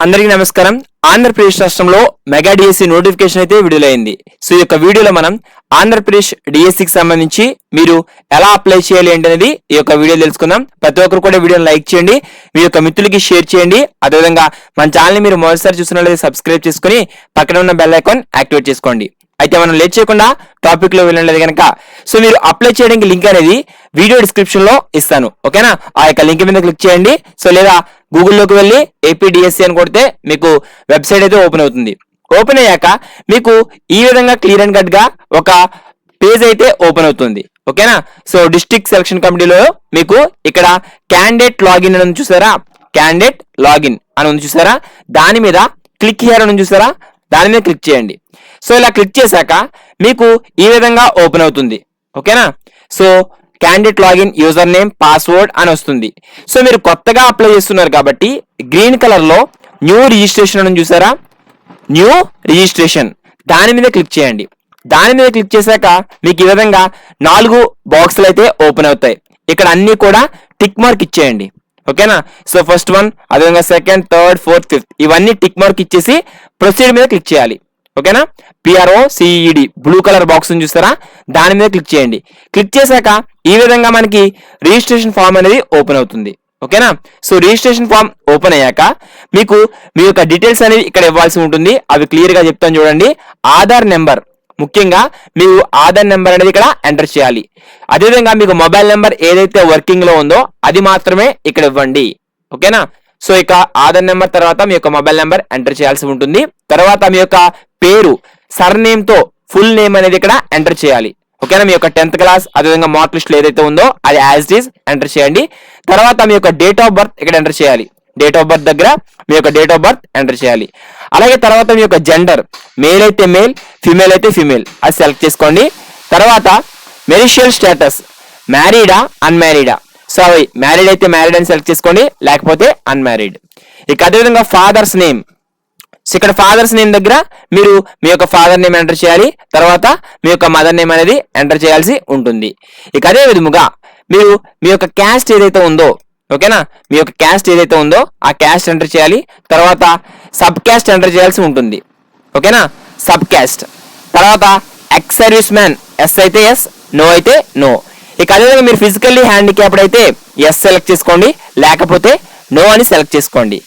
అందరికీ నమస్కారం. ఆంధ్రప్రదేశ్ రాష్ట్రంలో మెగా డిఎస్సి నోటిఫికేషన్ అయితే విడుదలైంది. సో ఈ యొక్క వీడియోలో మనం ఆంధ్రప్రదేశ్ డిఎస్సికి సంబంధించి మీరు ఎలా అప్లై చేయాలి అనేది ఈ యొక్క వీడియో తెలుసుకుందాం. ప్రతి ఒక్కరు కూడా వీడియోని లైక్ చేయండి, మీ యొక్క మిత్రులకి షేర్ చేయండి. అదేవిధంగా మన ఛానల్ని మీరు మొదటిసారి చూసినట్లయితే సబ్స్క్రైబ్ చేసుకుని పక్కన ఉన్న బెల్ ఐకాన్ యాక్టివేట్ చేసుకోండి. అయితే మనం లేట్ చేయకుండా టాపిక్ లో వెళ్ళలేదు కనుక సో మీరు అప్లై చేయడానికి లింక్ అనేది వీడియో డిస్క్రిప్షన్ లో ఇస్తాను, ఓకేనా? ఆ యొక్క లింక్ మీద క్లిక్ చేయండి. సో లేదా గూగుల్లోకి వెళ్ళి ఏపీడిఎస్సి అని కొడితే మీకు వెబ్సైట్ అయితే ఓపెన్ అవుతుంది. ఓపెన్ అయ్యాక మీకు ఈ విధంగా క్లియర్ అండ్ కట్ గా ఒక పేజ్ అయితే ఓపెన్ అవుతుంది, ఓకేనా? సో డిస్ట్రిక్ట్ సెలక్షన్ కమిటీలో మీకు ఇక్కడ క్యాండిడేట్ లాగిన్ అని చూసారా, క్యాండిడేట్ లాగిన్ అని ఉంది చూసారా, దాని మీద క్లిక్ హియర్ అని చూసారా, దాని మీద క్లిక్ చేయండి. సో ఇలా క్లిక్ చేశాక మీకు ఈ విధంగా ఓపెన్ అవుతుంది, ఓకేనా? So candidate login user name password అని వస్తుంది. సో మీరు కొత్తగా అప్లై చేస్తున్నారు కాబట్టి గ్రీన్ కలర్ లో న్యూ రిజిస్ట్రేషన్ అని చూసారా, న్యూ రిజిస్ట్రేషన్ దాని మీద క్లిక్ చేయండి. దాని మీద క్లిక్ చేశాక మీకు ఈ విధంగా 4 బాక్సులు అయితే ఓపెన్ అవుతాయి. ఇక్కడ అన్ని కూడా టిక్ మార్క్ ఇచ్చేయండి, ఓకేనా? సో ఫస్ట్ వన్, అదేవిధంగా సెకండ్, థర్డ్, ఫోర్త్, ఫిఫ్త్ ఇవన్నీ టిక్ మార్క్ ఇచ్చేసి ప్రొసీడ్ మీద క్లిక్ చేయాలి, ఓకేనా? PROCED బ్లూ కలర్ బాక్స్ చూస్తారా, దాని మీద క్లిక్ చేయండి. క్లిక్ చేశాక ఈ విధంగా మనకి రిజిస్ట్రేషన్ ఫామ్ అనేది ఓపెన్ అవుతుంది, ఓకేనా? సో రిజిస్ట్రేషన్ ఫామ్ ఓపెన్ అయ్యాక మీకు మీ యొక్క డీటెయిల్స్ అనేవి ఇక్కడ ఇవ్వాల్సి ఉంటుంది. అవి క్లియర్ గా చెప్తాను చూడండి. ఆధార్ నెంబర్, ముఖ్యంగా మీరు ఆధార్ నెంబర్ అనేది ఇక్కడ ఎంటర్ చేయాలి. అదేవిధంగా మీకు మొబైల్ నెంబర్ ఏదైతే వర్కింగ్ లో ఉందో అది మాత్రమే ఇక్కడ ఇవ్వండి, ఓకేనా? సో ఇక ఆధార్ నెంబర్ తర్వాత మీ యొక్క మొబైల్ నెంబర్ ఎంటర్ చేయాల్సి ఉంటుంది. తర్వాత మీ యొక్క పేరు సర్నేమ్ తో ఫుల్ నేమ్ అనేది ఇక్కడ ఎంటర్ చేయాలి, ఓకేనా? మీ యొక్క 10th క్లాస్ అదేవిధంగా మార్క్ లిస్ట్ లో ఏదైతే ఉందో అది యాజ్ ఇట్ ఈస్ ఎంటర్ చేయండి. తర్వాత మీ యొక్క డేట్ ఆఫ్ బర్త్ ఇక్కడ ఎంటర్ చేయాలి. డేట్ ఆఫ్ బర్త్ దగ్గర మీ యొక్క డేట్ ఆఫ్ బర్త్ ఎంటర్ చేయాలి. అలాగే తర్వాత మీ యొక్క జెండర్, మేల్ అయితే మేల్, ఫిమేల్ అయితే ఫిమేల్ అది సెలెక్ట్ చేసుకోండి. తర్వాత మెరిషియల్ స్టేటస్, మ్యారీడా అన్మ్యారీడా, సో అవి మ్యారీడ్ అయితే మ్యారీడ్ అని సెలెక్ట్ చేసుకోండి, లేకపోతే అన్మ్యారీడ్. ఇక అదేవిధంగా ఫాదర్స్ నేమ్, సో ఇక్కడ ఫాదర్స్ నేమ్ దగ్గర మీరు మీ యొక్క ఫాదర్ నేమ్ ఎంటర్ చేయాలి. తర్వాత మీ యొక్క మదర్ నేమ్ అనేది ఎంటర్ చేయాల్సి ఉంటుంది. ఇక అదే విధముగా మీరు మీ యొక్క క్యాస్ట్ ఏదైతే ఉందో, ఓకేనా, మీ యొక్క క్యాస్ట్ ఏదైతే ఉందో ఆ క్యాస్ట్ ఎంటర్ చేయాలి. తర్వాత సబ్ క్యాస్ట్ ఎంటర్ చేయాల్సి ఉంటుంది, ఓకేనా? Sub caste. తర్వాత ఎక్స్ సర్వీస్ మ్యాన్, ఎస్ అయితే ఎస్, నో అయితే నో. ఇక అదేవిధంగా మీరు ఫిజికల్లీ హ్యాండిక్యాప్డ్ అయితే ఎస్ సెలెక్ట్ చేసుకోండి, లేకపోతే నో అని సెలెక్ట్ చేసుకోండి.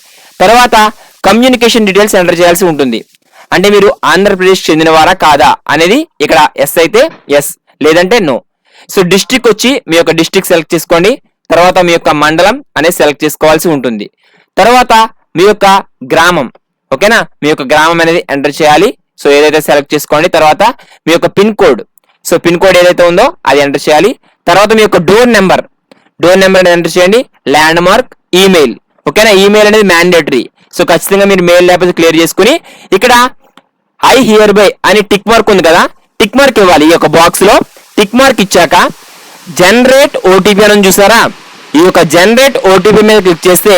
తర్వాత కమ్యూనికేషన్ డీటెయిల్స్ ఎంటర్ చేయాల్సి ఉంటుంది. అంటే మీరు ఆంధ్రప్రదేశ్ చెందినవారా కాదా అనేది ఇక్కడ ఎస్ అయితే ఎస్, లేదంటే నో. సో డిస్ట్రిక్ట్ వచ్చి మీ యొక్క డిస్ట్రిక్ట్ సెలెక్ట్ చేసుకోండి. తర్వాత మీ యొక్క మండలం అనేది సెలెక్ట్ చేసుకోవాల్సి ఉంటుంది. తర్వాత మీ యొక్క గ్రామం, ఓకేనా, మీ యొక్క గ్రామం అనేది ఎంటర్ చేయాలి. సో ఏదైతే సెలెక్ట్ చేసుకోండి. తర్వాత మీ యొక్క pin code, so pin code ఏదైతే ఉందో అది ఎంటర్ చేయాలి. తర్వాత మీ యొక్క డోర్ నెంబర్ అనేది ఎంటర్ చేయండి. ల్యాండ్ మార్క్, ఈమెయిల్, ఓకేనా? ఈమెయిల్ అనేది మ్యాండేటరీ. సో ఖచ్చితంగా మీరు మెయిల్ లేకపోతే క్లియర్ చేసుకుని ఇక్కడ ఐ హియర్ బై అని టిక్ మార్క్ ఉంది కదా, టిక్ మార్క్ ఇవ్వాలి. ఈ యొక్క బాక్స్ లో టిక్ మార్క్ ఇచ్చాక జనరేట్ ఓటీపీ అని చూసారా, ఈ యొక్క జనరేట్ ఓటీపీ మీద క్లిక్ చేస్తే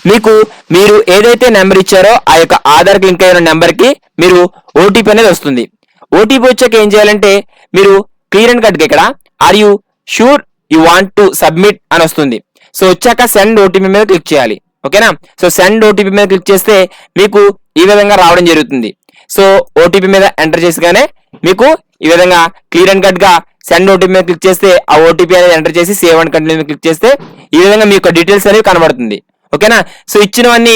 మీకు మీరు ఏదైతే నెంబర్ ఇచ్చారో ఆ యొక్క ఆధార్ లింక్ అయిన నెంబర్ కి మీరు ఓటీపీ అనేది వస్తుంది. ఓటీపీ వచ్చాక ఏం చేయాలంటే మీరు క్లియర్ అండ్ కట్ గా ఇక్కడ are you sure you want to submit అని వస్తుంది. సో వచ్చాక సెండ్ ఓటీపీ మీద క్లిక్ చేయాలి, ఓకేనా? సో సెండ్ ఓటీపీ మీద క్లిక్ చేస్తే మీకు ఈ విధంగా రావడం జరుగుతుంది. సో ఓటీపీ మీద ఎంటర్ చేసిగానే మీకు ఈ విధంగా క్లియర్ అండ్ కట్ గా సెండ్ ఓటీపీ మీద క్లిక్ చేస్తే ఆ ఓటీపీ అనేది ఎంటర్ చేసి సేవ్ అండ్ కంటిన్యూ మీద క్లిక్ చేస్తే ఈ విధంగా మీ యొక్క డీటెయిల్స్ అనేవి కనబడుతుంది, ఓకేనా? సో ఇచ్చినవన్నీ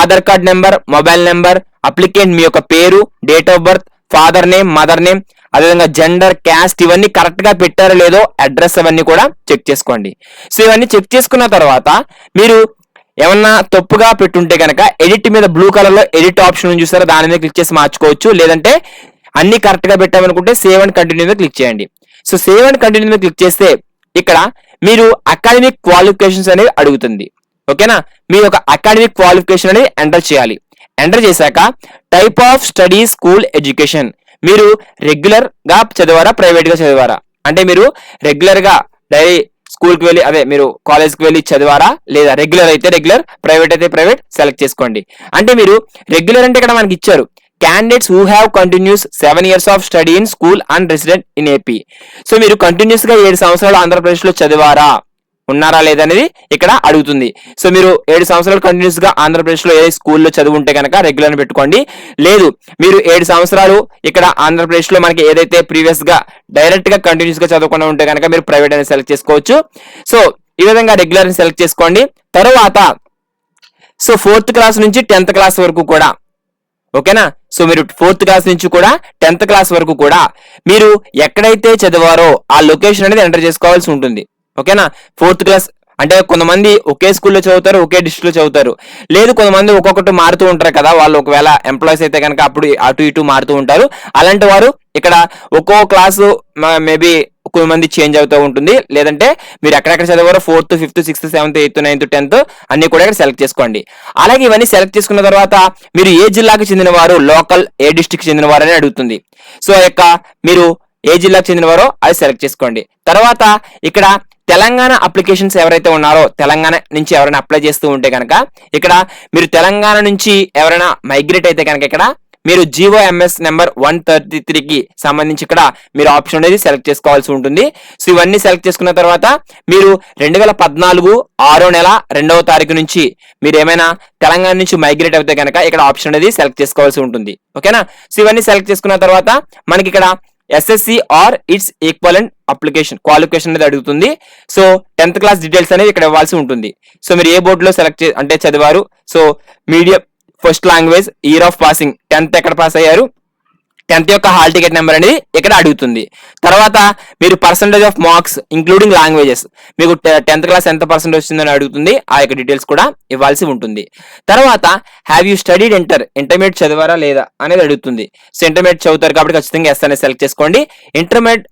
Aadhaar card number, mobile number, applicant మీ యొక్క పేరు, date of birth, father name, mother name, అదేవిధంగా జెండర్, క్యాస్ట్ ఇవన్నీ కరెక్ట్ గా పెట్టారో లేదో, అడ్రస్ అవన్నీ కూడా చెక్ చేసుకోండి. సో ఇవన్నీ చెక్ చేసుకున్న తర్వాత మీరు ఏమన్నా తప్పుగా పెట్టుంటే కనుక ఎడిట్ మీద బ్లూ కలర్ లో ఎడిట్ ఆప్షన్ చూస్తారా, దాని మీద క్లిక్ చేసి మార్చుకోవచ్చు. లేదంటే అన్ని కరెక్ట్ గా పెట్టామనుకుంటే సేవ్ అండ్ కంటిన్యూ మీద క్లిక్ చేయండి. సో సేవ్ అండ్ కంటిన్యూ మీద క్లిక్ చేస్తే ఇక్కడ మీరు అకాడమిక్ క్వాలిఫికేషన్స్ అనేవి అడుగుతుంది, ఓకేనా? మీ యొక్క అకాడమిక్ క్వాలిఫికేషన్ అనేది ఎంటర్ చేయాలి. ఎంటర్ చేశాక type of study, school, education, మీరు రెగ్యులర్ గా చదివారా, ప్రైవేట్ గా చదివారా, అంటే మీరు రెగ్యులర్ గా డైలీ స్కూల్ కి వెళ్ళి అదే మీరు కాలేజ్ కి వెళ్ళి చదివారా, లేదా రెగ్యులర్ అయితే రెగ్యులర్, ప్రైవేట్ అయితే ప్రైవేట్ సెలెక్ట్ చేసుకోండి. అంటే మీరు రెగ్యులర్ అంటే ఇక్కడ మనకి ఇచ్చారు candidates who have continuous 7 years of study in school and resident in AP. So మీరు కంటిన్యూస్ గా 7 సంవత్సరాలు ఆంధ్రప్రదేశ్ లో చదివారా, ఉన్నారా లేదనేది ఇక్కడ అడుగుతుంది. సో మీరు 7 సంవత్సరాలు కంటిన్యూస్ గా ఆంధ్రప్రదేశ్ లో ఏ స్కూల్లో చదువుంటే కనుక రెగ్యులర్ పెట్టుకోండి. లేదు మీరు 7 సంవత్సరాలు ఇక్కడ ఆంధ్రప్రదేశ్ లో మనకి ఏదైతే ప్రీవియస్ గా డైరెక్ట్ గా కంటిన్యూస్ గా చదువుకుని ఉంటే కనుక మీరు ప్రైవేట్ అనేది సెలెక్ట్ చేసుకోవచ్చు. సో ఈ విధంగా రెగ్యులర్ ని సెలెక్ట్ చేసుకోండి. తర్వాత సో 4th క్లాస్ నుంచి 10th క్లాస్ వరకు కూడా, ఓకేనా. సో మీరు 4th క్లాస్ నుంచి కూడా 10th క్లాస్ వరకు కూడా మీరు ఎక్కడైతే చదివారో ఆ లొకేషన్ అనేది ఎంటర్ చేసుకోవాల్సి ఉంటుంది, ఓకేనా. 4th క్లాస్ అంటే కొంతమంది ఒకే స్కూల్లో చదువుతారు, ఒకే డిస్ట్రిక్ట్ లో చదువుతారు. లేదు కొంతమంది ఒక్కొక్కటి మారుతూ ఉంటారు కదా, వాళ్ళు ఒకవేళ ఎంప్లాయీస్ అయితే కనుక అప్పుడు అటు ఇటు మారుతూ ఉంటారు. అలాంటి వారు ఇక్కడ ఒక్కో క్లాసు మేబీ కొంతమంది చేంజ్ అవుతూ ఉంటుంది. లేదంటే మీరు ఎక్కడెక్కడ చదివారో 4th, 5th, 6th, 7th, 8th, 9th, 10th అన్ని కూడా ఇక్కడ సెలెక్ట్ చేసుకోండి. అలాగే ఇవన్నీ సెలెక్ట్ చేసుకున్న తర్వాత మీరు ఏ జిల్లాకు చెందిన వారు, లోకల్ ఏ డిస్ట్రిక్ట్ చెందిన వారు అని అడుగుతుంది. సో మీరు ఏ జిల్లాకు చెందినవారో అది సెలెక్ట్ చేసుకోండి. తర్వాత ఇక్కడ తెలంగాణ అప్లికేషన్స్ ఎవరైతే ఉన్నారో, తెలంగాణ నుంచి ఎవరైనా అప్లై చేస్తూ ఉంటే కనుక ఇక్కడ మీరు తెలంగాణ నుంచి ఎవరైనా మైగ్రేట్ అయితే కనుక ఇక్కడ మీరు GOMS నెంబర్ 133కి సంబంధించి ఇక్కడ మీరు ఆప్షన్ అనేది సెలెక్ట్ చేసుకోవాల్సి ఉంటుంది. సో ఇవన్నీ సెలెక్ట్ చేసుకున్న తర్వాత మీరు 2014 6వ నెల 2వ తారీఖు నుంచి మీరు ఏమైనా తెలంగాణ నుంచి మైగ్రేట్ అయితే కనుక ఇక్కడ ఆప్షన్ అనేది సెలెక్ట్ చేసుకోవాల్సి ఉంటుంది, ఓకేనా. సో ఇవన్నీ సెలెక్ట్ చేసుకున్న తర్వాత మనకి ఇక్కడ SSC or its equivalent application qualification అనేది అడుగుతుంది. సో 10th క్లాస్ డీటెయిల్స్ అనేది ఇక్కడ ఇవ్వాల్సి ఉంటుంది. సో మీరు ఏ బోర్డులో సెలెక్ట్ అంటే చదివారు, so medium, first language, year of passing, 10th ఎక్కడ పాస్ అయ్యారు, 10th యొక్క హాల్ టికెట్ నెంబర్ అనేది ఇక్కడ అడుగుతుంది. తర్వాత మీరు percentage of marks including languages, మీకు 10th క్లాస్ ఎంత పర్సెంట్ వచ్చిందని అడుగుతుంది. ఆ యొక్క డీటెయిల్స్ కూడా ఇవ్వాల్సి ఉంటుంది. తర్వాత హ్యావ్ యూ స్టడీడ్ ఇంటర్మీడియట్ చదివారా లేదా అనేది అడుగుతుంది. సో ఇంటర్మీడియట్ చదువుతారు కాబట్టి ఖచ్చితంగా ఎస్ అనేది సెలెక్ట్ చేసుకోండి. ఇంటర్మీడియట్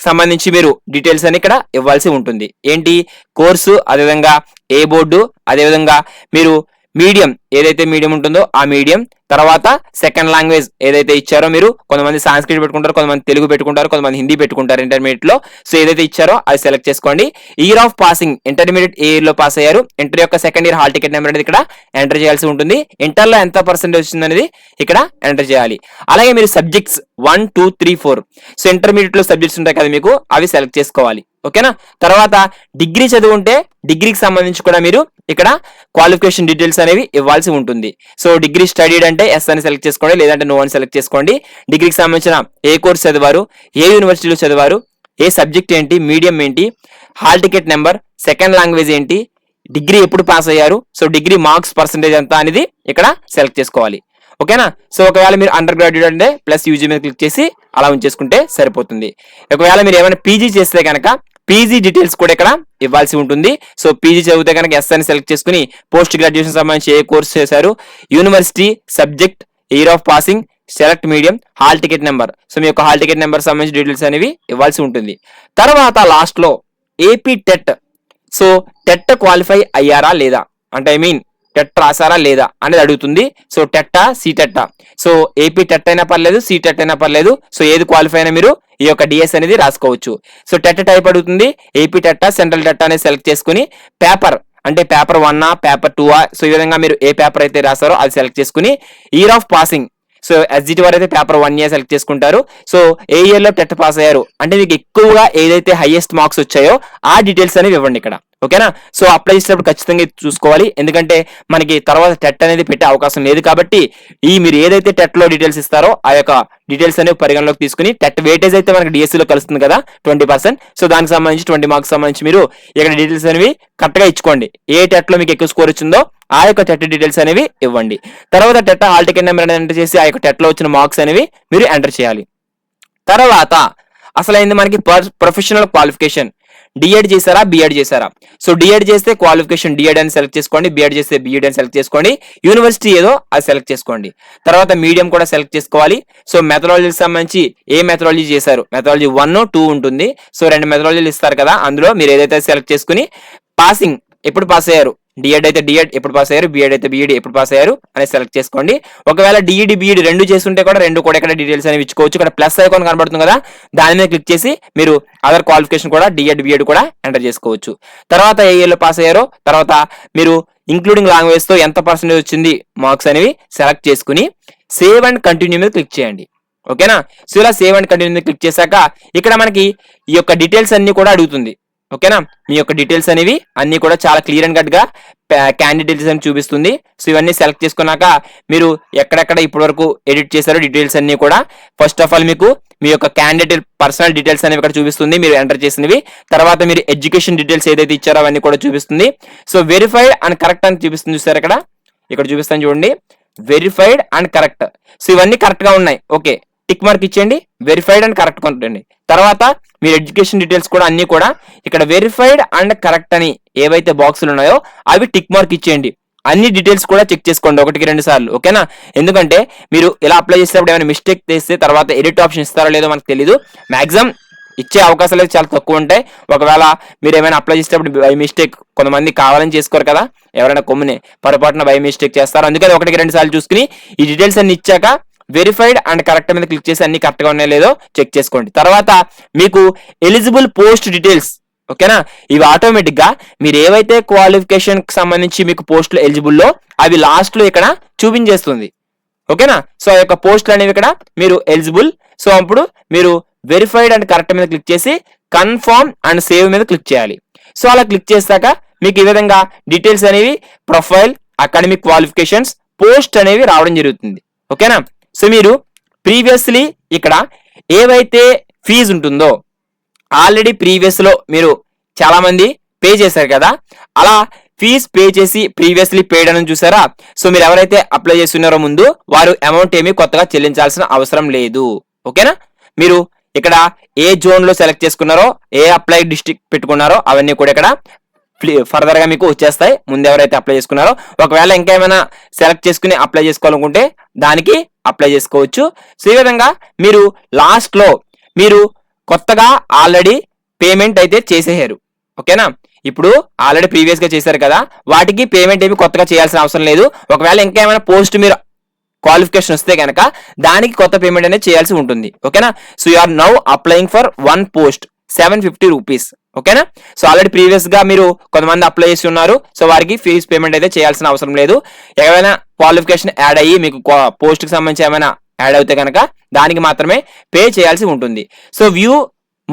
సంబంధించి మీరు డీటెయిల్స్ అని ఇక్కడ ఇవ్వాల్సి ఉంటుంది. ఏంటి కోర్సు, అదేవిధంగా ఏ బోర్డు, అదేవిధంగా మీరు మీడియం ఏదైతే మీడియం ఉంటుందో ఆ మీడియం, తర్వాత సెకండ్ లాంగ్వేజ్ ఏదైతే ఇచ్చారో మీరు కొంతమంది సాంస్క్రిట్ పెట్టుకుంటారు, కొంతమంది తెలుగు పెట్టుకుంటారు, కొంతమంది హిందీ పెట్టుకుంటారు ఇంటర్మీడియట్ లో. సో ఏదైతే ఇచ్చారో అది సెలెక్ట్ చేసుకోండి. Year of passing, intermediate A year లో పాస్ అయ్యారు, ఇంటర్ యొక్క second year hall ticket number అనేది ఇక్కడ ఎంటర్ చేయాల్సి ఉంటుంది. ఇంటర్ లో ఎంత పర్సెంటేజ్ వచ్చింది అనేది ఇక్కడ ఎంటర్ చేయాలి. అలాగే మీరు సబ్జెక్ట్స్ 1, 2, 3, 4 సో ఇంటర్మీడియట్ లో సబ్జెక్ట్స్ ఉంటాయి కదా మీకు, అవి సెలెక్ట్ చేసుకోవాలి, ఓకేనా. తర్వాత డిగ్రీ చదువు ఉంటే డిగ్రీకి సంబంధించి కూడా మీరు ఇక్కడ క్వాలిఫికేషన్ డీటెయిల్స్ అనేవి ఇవ్వాల్సి ఉంటుంది. సో డిగ్రీ స్టడీడ్ అంటే ఎస్ అని సెలెక్ట్ చేసుకోండి, లేదంటే నో అని సెలెక్ట్ చేసుకోండి. డిగ్రీకి సంబంధించిన ఏ కోర్స్ చదివారు, ఏ యూనివర్సిటీలో చదివారు, ఏ సబ్జెక్ట్ ఏంటి, మీడియం ఏంటి, hall ticket number, second language ఏంటి, డిగ్రీ ఎప్పుడు పాస్ అయ్యారు, సో డిగ్రీ మార్క్స్ పర్సెంటేజ్ ఎంత అనేది ఇక్కడ సెలెక్ట్ చేసుకోవాలి, ఓకేనా. సో ఒకవేళ మీరు అండర్ గ్రాడ్యుయేట్ అంటే ప్లస్ యూజీ మీద క్లిక్ చేసి అలా ఉంచేసుకుంటే సరిపోతుంది. ఒకవేళ మీరు ఏమైనా పీజీ చేస్తే కనుక పీజీ డీటెయిల్స్ కూడా ఇక్కడ ఇవ్వాల్సి ఉంటుంది. సో పీజీ చదివితే కనుక ఎస్ అని సెలెక్ట్ చేసుకుని పోస్ట్ గ్రాడ్యుయేషన్ సంబంధించి ఏ కోర్స్ చేశారు, university, subject, year of passing, select medium, hall ticket number, so మీ యొక్క హాల్ టికెట్ నెంబర్ సంబంధించి డీటెయిల్స్ అనేవి ఇవ్వాల్సి ఉంటుంది. తర్వాత లాస్ట్ లో AP TET, so TET qualify అయ్యారా లేదా అంటే టెట్ రాసారా లేదా అనేది అడుగుతుంది. సో టెట్టా, సీటెట్టా, సో ఏపీ టెట్ అయినా పర్లేదు, సీటెట్ అయినా పర్లేదు. సో ఏది క్వాలిఫై అయినా మీరు ఈ యొక్క డిఎస్ అనేది రాసుకోవచ్చు. సో టెట్ టైప్ అడుగుతుంది, ఏపీ టెట్టా, సెంట్రల్ టెట్టా అనేది సెలెక్ట్ చేసుకుని పేపర్ అంటే పేపర్ 1 పేపర్ 2 సో ఈ విధంగా మీరు ఏ పేపర్ అయితే రాసారో అది సెలెక్ట్ చేసుకుని year of passing, so SGT వారు అయితే పేపర్ 1 ఇయర్ సెలెక్ట్ చేసుకుంటారు. సో ఏ ఇయర్ లో టెట్ పాస్ అయ్యారు అంటే మీకు ఎక్కువగా ఏదైతే హైయెస్ట్ మార్క్స్ వచ్చాయో ఆ డీటెయిల్స్ అనేవి ఇవ్వండి ఇక్కడ, ఓకేనా. సో అప్లై చేసేటప్పుడు ఖచ్చితంగా చూసుకోవాలి, ఎందుకంటే మనకి తర్వాత టెట్ అనేది పెట్టే అవకాశం లేదు కాబట్టి మీరు ఏదైతే టెట్ లో డీటెయిల్స్ ఇస్తారో ఆ యొక్క డీటెయిల్స్ అనేవి పరిగణలోకి తీసుకుని టెట్ వెయిటేజ్ అయితే మనకి డిఎస్సీలో కలుస్తుంది కదా 20%, సో దానికి సంబంధించి 20 మార్క్స్ సంబంధించి మీరు ఇక్కడ డీటెయిల్స్ అనేవి కరెక్ట్ గా ఇచ్చుకోండి. ఏ టెట్ లో మీకు ఎక్కువ స్కోర్ వచ్చిందో ఆ యొక్క టెట్ డీటెయిల్స్ అనేవి ఇవ్వండి. తర్వాత టెట్ హాల్ టికెట్ నెంబర్ అనేది ఎంటర్ చేసి ఆ యొక్క టెట్ లో వచ్చిన మార్క్స్ అనేవి మీరు ఎంటర్ చేయాలి. తర్వాత అసలైంది మనకి ప్రొఫెషనల్ క్వాలిఫికేషన్, డిఎడ్ చేశారా, బిఎడ్ చేశారా. సో డిఎడ్ చేస్తే క్వాలిఫికేషన్ డిఎడ్ అని సెలెక్ట్ చేసుకోండి, బిఎడ్ చేస్తే బిఎడ్ అని సెలెక్ట్ చేసుకోండి, యూనివర్సిటీ ఏదో అది సెలెక్ట్ చేసుకోండి. తర్వాత మీడియం కూడా సెలెక్ట్ చేసుకోవాలి. సో మెథడాలజీకి సంబంధించి ఏ మెథడాలజీ చేశారు, మెథడాలజీ 1, 2 ఉంటుంది. సో 2 మెథడాలజీలు ఇస్తారు కదా, అందులో మీరు ఏదైతే సెలెక్ట్ చేసుకుని పాసింగ్ ఎప్పుడు పాస్ అయ్యారు, డిఎడ్ అయితే డిఎడ్ ఎప్పుడు పాస్ అయ్యారు, బిఎడ్ అయితే బిఎడ్ ఎప్పుడు పాస్ అయ్యారు అనేది సెలెక్ట్ చేసుకోండి. ఒకవేళ డిఈడి బిఈడి 2 చేస్తుంటే కూడా 2 కూడా ఇక్కడ డీటెయిల్స్ అనేవి ఇచ్చుకోవచ్చు. ఇక్కడ ప్లస్ ఐకాన్ కనబడుతుంది కదా, దాని మీద క్లిక్ చేసి మీరు అదర్ క్వాలిఫికేషన్ కూడా డిఎడ్ బిఎడ్ కూడా ఎంటర్ చేసుకోవచ్చు. తర్వాత ఏ ఇయర్ లో పాస్ అయ్యారో, తర్వాత మీరు ఇంక్లూడింగ్ లాంగ్వేజ్ తో ఎంత పర్సెంటేజ్ వచ్చింది మార్క్స్ అనేవి సెలెక్ట్ చేసుకుని సేవ్ అండ్ కంటిన్యూ మీద క్లిక్ చేయండి, ఓకేనా. సో ఇలా సేవ్ అండ్ కంటిన్యూ మీద క్లిక్ చేశాక ఇక్కడ మనకి ఈ యొక్క డీటెయిల్స్ అన్ని కూడా అడుగుతుంది. ఓకేనా. మీ యొక్క డీటెయిల్స్ అనేవి అన్ని కూడా చాలా క్లియర్ అండ్ కట్ గా క్యాండిడేట్ డీటెయిల్స్ అని చూపిస్తుంది. సో ఇవన్నీ సెలెక్ట్ చేసుకున్నాక మీరు ఎక్కడెక్కడ ఇప్పటి వరకు ఎడిట్ చేశారో డీటెయిల్స్ అన్ని కూడా ఫస్ట్ ఆఫ్ ఆల్ మీకు మీ యొక్క క్యాండిడేట్ పర్సనల్ డీటెయిల్స్ అనేవి ఇక్కడ చూపిస్తుంది మీరు ఎంటర్ చేసినవి. తర్వాత మీరు ఎడ్యుకేషన్ డీటెయిల్స్ ఏదైతే ఇచ్చారో అవన్నీ కూడా చూపిస్తుంది. సో వెరిఫైడ్ అండ్ కరెక్ట్ అని చూపిస్తుంది చూసారు ఇక్కడ చూపిస్తాను చూడండి, వెరిఫైడ్ అండ్ కరెక్ట్. సో ఇవన్నీ కరెక్ట్ గా ఉన్నాయి, ఓకే టిక్ మార్క్ ఇచ్చేయండి, వెరిఫైడ్ అండ్ కరెక్ట్ కొట్టండి. తర్వాత మీరు ఎడ్యుకేషన్ డీటెయిల్స్ కూడా అన్ని కూడా ఇక్కడ వెరిఫైడ్ అండ్ కరెక్ట్ అని ఏవైతే బాక్సులు ఉన్నాయో అవి టిక్ మార్క్ ఇచ్చేయండి. అన్ని డీటెయిల్స్ కూడా చెక్ చేసుకోండి 1-2 సార్లు, ఓకేనా. ఎందుకంటే మీరు ఇలా అప్లై చేసేటప్పుడు ఏమైనా మిస్టేక్ చేస్తే తర్వాత ఎడిట్ ఆప్షన్ ఇస్తారో లేదో మనకు తెలియదు. మాక్సిమం ఇచ్చే అవకాశాలు అయితే చాలా తక్కువ ఉంటాయి. ఒకవేళ మీరు ఏమైనా అప్లై చేసేటప్పుడు బై మిస్టేక్ కొంతమంది కావాలని చేసుకోరు కదా, ఎవరైనా కొమ్ముని పొరపాటున బై మిస్టేక్ చేస్తారు. అందుకని 1-2 సార్లు చూసుకుని ఈ డీటెయిల్స్ అన్ని ఇచ్చాక వెరిఫైడ్ అండ్ కరెక్ట్ మీద క్లిక్ చేసి అన్ని కరెక్ట్ గా ఉన్నాయో లేదో చెక్ చేసుకోండి. తర్వాత మీకు ఎలిజిబుల్ పోస్ట్ డీటెయిల్స్, ఓకేనా. ఇవి ఆటోమేటిక్ గా మీరు ఏవైతే క్వాలిఫికేషన్ కి సంబంధించి మీకు పోస్టులు ఎలిజిబుల్లో అవి లాస్ట్ లో ఇక్కడ చూపించేస్తుంది, ఓకేనా. సో ఆ యొక్క పోస్టులు అనేవి ఇక్కడ మీరు ఎలిజిబుల్. సో అప్పుడు మీరు వెరిఫైడ్ అండ్ కరెక్ట్ మీద క్లిక్ చేసి కన్ఫర్మ్ అండ్ సేవ్ మీద క్లిక్ చేయాలి. సో అలా క్లిక్ చేశాక మీకు ఈ విధంగా డీటెయిల్స్ అనేవి ప్రొఫైల్, అకాడమిక్ క్వాలిఫికేషన్స్, పోస్ట్ అనేవి రావడం జరుగుతుంది, ఓకేనా. సో మీరు ప్రీవియస్లీ ఇక్కడ ఏవైతే ఫీజు ఉంటుందో ఆల్రెడీ ప్రీవియస్ లో మీరు చాలా మంది పే చేశారు కదా, అలా ఫీజ్ పే చేసి ప్రీవియస్లీ పేడ్ అని చూసారా. సో మీరు ఎవరైతే అప్లై చేస్తున్నారో ముందు వారు అమౌంట్ ఏమీ కొత్తగా చెల్లించాల్సిన అవసరం లేదు, ఓకేనా. మీరు ఇక్కడ ఏ జోన్ లో సెలెక్ట్ చేసుకున్నారో ఏ అప్లై డిస్ట్రిక్ట్ పెట్టుకున్నారో అవన్నీ కూడా ఇక్కడ ఫర్దర్ గా మీకు వచ్చేస్తాయి ముందు ఎవరైతే అప్లై చేసుకున్నారో. ఒకవేళ ఇంకా ఏమైనా సెలెక్ట్ చేసుకుని అప్లై చేసుకోవాలనుకుంటే దానికి అప్లై చేసుకోవచ్చు. సో ఈ విధంగా మీరు లాస్ట్ లో మీరు కొత్తగా ఆల్రెడీ పేమెంట్ అయితే చేసేసారు, ఓకేనా. ఇప్పుడు ఆల్రెడీ ప్రీవియస్ గా చేశారు కదా, వాటికి పేమెంట్ ఏమి కొత్తగా చేయాల్సిన అవసరం లేదు. ఒకవేళ ఇంకా ఏమైనా పోస్ట్ మీరు క్వాలిఫికేషన్ వస్తే కనుక దానికి కొత్త పేమెంట్ అనేది చేయాల్సి ఉంటుంది, ఓకేనా. So you are now applying for 1 post 750 rupees, ఓకేనా. సో ఆల్రెడీ ప్రీవియస్ గా మీరు కొంతమంది అప్లై చేసి ఉన్నారు, సో వారికి ఫీజ్ పేమెంట్ అయితే చేయాల్సిన అవసరం లేదు. ఏమైనా క్వాలిఫికేషన్ యాడ్ అయ్యి మీకు పోస్ట్ కి సంబంధించి ఏమైనా యాడ్ అవుతే కనుక దానికి మాత్రమే పే చేయాల్సి ఉంటుంది. సో వ్యూ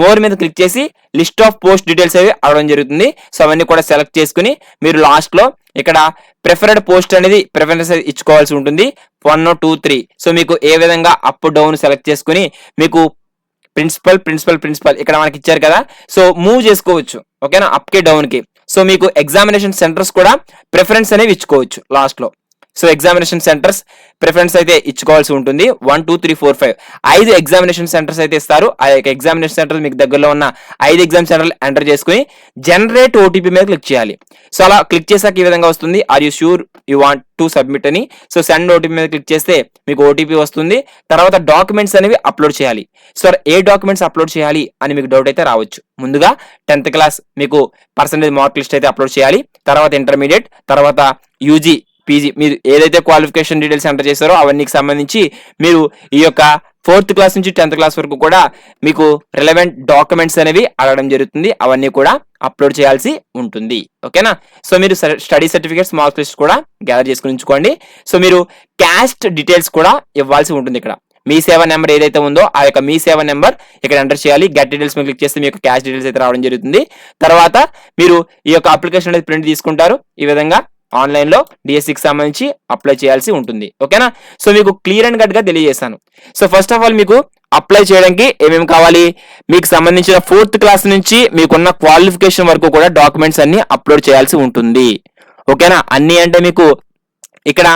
మోర్ మీద క్లిక్ చేసి లిస్ట్ ఆఫ్ పోస్ట్ డీటెయిల్స్ అవి అవ్వడం జరుగుతుంది. సో అవన్నీ కూడా సెలెక్ట్ చేసుకుని మీరు లాస్ట్ లో ఇక్కడ ప్రిఫర్డ్ పోస్ట్ అనేది ప్రిఫరెన్స్ ఇచ్చుకోవాల్సి ఉంటుంది 1 2 3. సో మీకు ఏ విధంగా అప్ డౌన్ సెలెక్ట్ చేసుకుని మీకు ప్రిన్సిపల్ ఇక్కడ మనకి ఇచ్చారు కదా, సో మూవ్ చేసుకోవచ్చు, ఓకేనా, అప్ కి డౌన్ కి. సో మీకు ఎగ్జామినేషన్ సెంటర్స్ కూడా ప్రిఫరెన్స్ అనేవి ఇచ్చుకోవచ్చు లాస్ట్ లో. సో ఎగ్జామినేషన్ సెంటర్స్ ప్రిఫరెన్స్ అయితే ఇచ్చుకోవాల్సి ఉంటుంది 1 2 3 4 5 5 ఎగ్జామినేషన్ సెంటర్స్ అయితే ఇస్తారు. ఆ యొక్క ఎగ్జామినేషన్ సెంటర్ మీకు దగ్గరలో ఉన్న 5 ఎగ్జామ్ సెంటర్లు ఎంటర్ చేసుకుని జనరేట్ ఓటీపీ మీద క్లిక్ చేయాలి. సో అలా క్లిక్ చేశాక ఈ విధంగా వస్తుంది, are you sure you want to submit అని. సో సెండ్ ఓటీపీ మీద క్లిక్ చేస్తే మీకు ఓటీపీ వస్తుంది. తర్వాత డాక్యుమెంట్స్ అనేవి అప్లోడ్ చేయాలి. సో ఏ డాక్యుమెంట్స్ అప్లోడ్ చేయాలి అని మీకు డౌట్ అయితే రావచ్చు. ముందుగా 10th క్లాస్ మీకు పర్సెంటేజ్ మార్క్ లిస్ట్ అయితే అప్లోడ్ చేయాలి. తర్వాత ఇంటర్మీడియట్, తర్వాత యూజీ, పీజీ మీరు ఏదైతే క్వాలిఫికేషన్ డీటెయిల్స్ ఎంటర్ చేశారో అవన్నీకి సంబంధించి మీరు ఈ యొక్క 4th క్లాస్ నుంచి 10th క్లాస్ వరకు కూడా మీకు రిలవెంట్ డాక్యుమెంట్స్ అనేవి అడగడం జరుగుతుంది. అవన్నీ కూడా అప్లోడ్ చేయాల్సి ఉంటుంది, ఓకేనా. సో మీరు స్టడీ సర్టిఫికేట్స్ మార్క్స్ లిస్ట్ కూడా గ్యాదర్ చేసుకుని ఉంచుకోండి. సో మీరు క్యాస్ట్ డీటెయిల్స్ కూడా ఇవ్వాల్సి ఉంటుంది. ఇక్కడ మీ సేవ నెంబర్ ఏదైతే ఉందో ఆ యొక్క మీ సేవ నెంబర్ ఇక్కడ ఎంటర్ చేయాలి. గెట్ డీటెయిల్స్ మీద క్లిక్ చేస్తే మీ యొక్క క్యాష్ డీటెయిల్స్ అయితే రావడం జరుగుతుంది. తర్వాత మీరు ఈ యొక్క అప్లికేషన్ అనేది ప్రింట్ తీసుకుంటారు. ఈ విధంగా ఆన్లైన్ లో డిఎస్సికి సంబంధించి అప్లై చేయాల్సి ఉంటుంది, ఓకేనా. సో మీకు క్లియర్ అండ్ కట్ గా తెలియజేస్తాను. సో ఫస్ట్ ఆఫ్ ఆల్ మీకు అప్లై చేయడానికి ఏమేమి కావాలి, మీకు సంబంధించిన 4th క్లాస్ నుంచి మీకున్న క్వాలిఫికేషన్ వరకు కూడా డాక్యుమెంట్స్ అన్ని అప్లోడ్ చేయాల్సి ఉంటుంది, ఓకేనా. అన్ని అంటే మీకు ఇక్కడ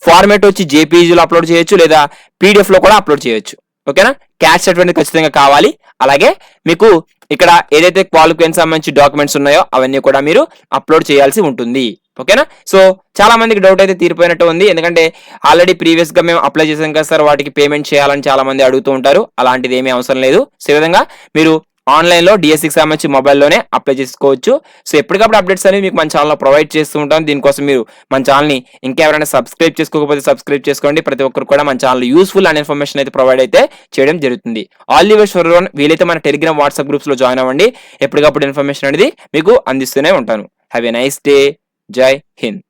ఫార్మేట్ వచ్చి జేపీజీలో అప్లోడ్ చేయొచ్చు లేదా పీడిఎఫ్ లో కూడా అప్లోడ్ చేయొచ్చు, ఓకేనా. క్యాస్ట్ సర్టిఫికేట్ ఖచ్చితంగా కావాలి. అలాగే మీకు ఇక్కడ ఏదైతే క్వాలిఫికేషన్ సంబంధించి డాక్యుమెంట్స్ ఉన్నాయో అవన్నీ కూడా మీరు అప్లోడ్ చేయాల్సి ఉంటుంది, ఓకేనా. సో చాలా మందికి డౌట్ అయితే తీరిపోయినట్టు ఉంది. ఎందుకంటే ఆల్రెడీ ప్రీవియస్ గా మేము అప్లై చేసాం కదా సార్, వాటికి పేమెంట్ చేయాలని చాలా మంది అడుగుతూ ఉంటారు. అలాంటిది ఏమీ అవసరం లేదు. సో ఈ విధంగా మీరు ఆన్లైన్ లో డిఎస్సికి సంబంధించి మొబైల్లోనే అప్లై చేసుకోవచ్చు. సో ఎప్పటికప్పుడు అప్డేట్స్ అనేవి మీకు మన ఛానల్లో ప్రొవైడ్ చేస్తూ ఉంటాం. దీనికోసం మీరు మన ఛానల్ని ఇంకెవరైనా సబ్స్క్రైబ్ చేసుకోకపోతే సబ్స్క్రైబ్ చేసుకోండి. ప్రతి ఒక్కరు కూడా మన ఛానల్ యూస్ఫుల్ అండ్ ఇన్ఫర్మేషన్ అయితే ప్రొవైడ్ అయితే చేయడం జరుగుతుంది. All the best for everyone. వీలైతే మన టెలిగ్రామ్ వాట్సాప్ గ్రూప్స్ లో జాయిన్ అవ్వండి. ఎప్పటికప్పుడు ఇన్ఫర్మేషన్ అనేది మీకు అందిస్తూనే ఉంటాను. Have a nice day. జై హింద్.